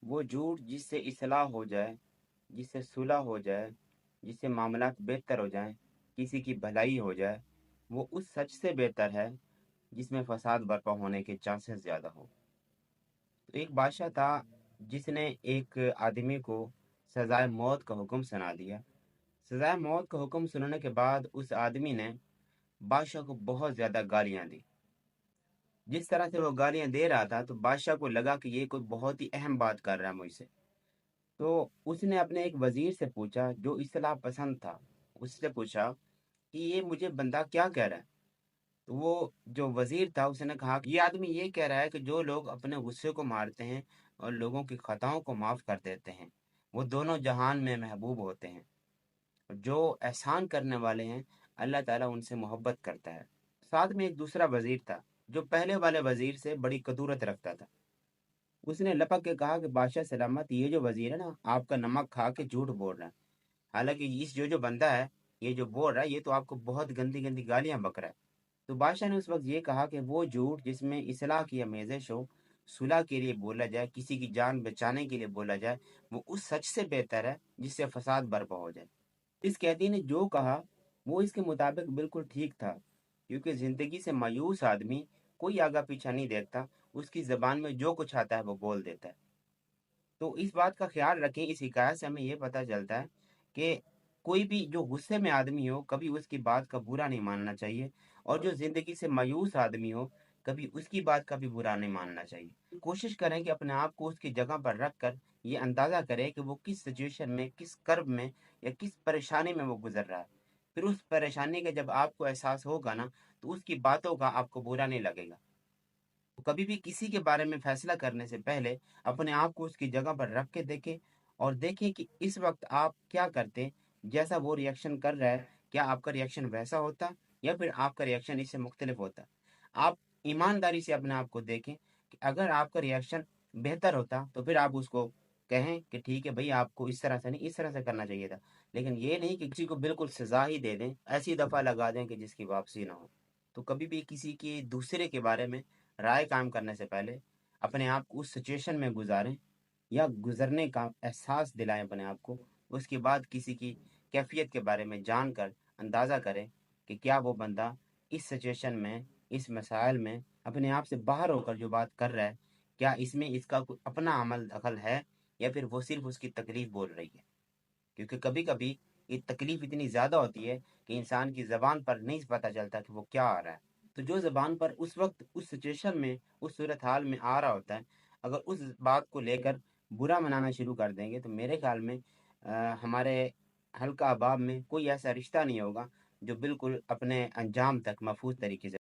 वो झूठ जिससे इस्लाह हो जाए, जिससे सुलह हो जाए, जिससे मामलात बेहतर हो जाएं, किसी की भलाई हो जाए, वो उस सच से बेहतर है जिसमें फसाद बर्पा होने के चांसेस ज़्यादा हो। तो एक बादशाह था जिसने एक आदमी को सजाए मौत का हुक्म सुना दिया। सजाए मौत का हुक्म सुनाने के बाद उस आदमी ने बादशाह को बहुत ज़्यादा गालियां दी। जिस तरह से वो गालियां दे रहा था तो बादशाह को लगा कि ये कोई बहुत ही अहम बात कर रहा है मुझसे। तो उसने अपने एक वजीर से पूछा जो इस्लाह पसंद था। उससे पूछा कि ये मुझे बंदा क्या कह रहा है। तो वो जो वजीर था उसने कहा कि ये आदमी ये कह रहा है कि जो लोग अपने गुस्से को मारते हैं और लोगों की खताओं को माफ कर देते हैं वो दोनों जहान में महबूब होते हैं। और जो एहसान करने वाले हैं अल्लाह ताला उनसे मोहब्बत करता है। साथ में एक दूसरा वजीर था जो पहले वाले वजीर से बड़ी कदूरत रखता था। उसने लपक के कहा कि बादशाह सलामत, ये जो वजीर है ना आपका नमक खा के झूठ बोल रहा है। हालांकि इस जो जो बंदा है ये जो बोल रहा है ये तो आपको बहुत गंदी गंदी गालियां बक रहा है। तो बादशाह ने उस वक्त ये कहा कि वो झूठ जिसमें इस्लाह की आमेज़श हो, सुलह के लिए बोला जाए, किसी की जान बचाने के लिए बोला जाए, वो उस सच से बेहतर है जिससे फसाद बर्पा हो जाए। इस कैदी ने जो कहा वो इसके मुताबिक बिल्कुल ठीक था, क्योंकि जिंदगी से मायूस आदमी कोई आगा पीछा नहीं देखता, उसकी जबान में जो कुछ आता है वो बोल देता है। तो इस बात का ख्याल रखें, इस हिकायत से हमें ये पता चलता है कि कोई भी जो गुस्से में आदमी हो कभी उसकी बात का बुरा नहीं मानना चाहिए, और जो जिंदगी से मायूस आदमी हो कभी उसकी बात का भी बुरा नहीं मानना चाहिए। कोशिश करें कि अपने आप को उसकी जगह पर रख कर ये अंदाजा करें कि वो किस सिचुएशन में, किस कर्ब में या किस परेशानी में वो गुजर रहा है। फिर उस परेशानी का जब आपको एहसास होगा ना तो उसकी बातों का आपको बुरा नहीं लगेगा। तो कभी भी किसी के बारे में फैसला करने से पहले अपने आप को उसकी जगह पर रख के देखें और देखें कि इस वक्त आप क्या करते। जैसा वो रिएक्शन कर रहा है क्या आपका रिएक्शन वैसा होता या फिर आपका रिएक्शन इससे मुख्तलिफ होता। आप ईमानदारी से अपने आप को देखें कि अगर आपका रिएक्शन बेहतर होता तो फिर आप उसको कहें कि ठीक है भाई आपको इस तरह से नहीं इस तरह से करना चाहिए था। लेकिन ये नहीं कि किसी को बिल्कुल सजा ही दे दें, ऐसी दफा लगा दें कि जिसकी वापसी ना हो। तो कभी भी किसी के दूसरे के बारे में राय कायम करने से पहले अपने आप को उस सिचुएशन में गुजारें या गुजरने का एहसास दिलाएं अपने आप को। उसके बाद किसी की कैफियत के बारे में जानकर अंदाज़ा करें कि क्या वो बंदा इस सिचुएशन में, इस मसाइल में अपने आप से बाहर होकर जो बात कर रहा है, क्या इसमें इसका कोई अपना अमल दखल है या फिर वो सिर्फ उसकी तकलीफ बोल रही है। क्योंकि कभी कभी ये तकलीफ इतनी ज़्यादा होती है कि इंसान की ज़बान पर नहीं पता चलता कि वो क्या आ रहा है। तो जो ज़बान पर उस वक्त उस सिचुएशन में उस सूरत हाल में आ रहा होता है, अगर उस बात को लेकर बुरा मनाना शुरू कर देंगे तो मेरे ख्याल में हमारे हल्का अहबाब में कोई ऐसा रिश्ता नहीं होगा जो बिल्कुल अपने अंजाम तक महफूज तरीके से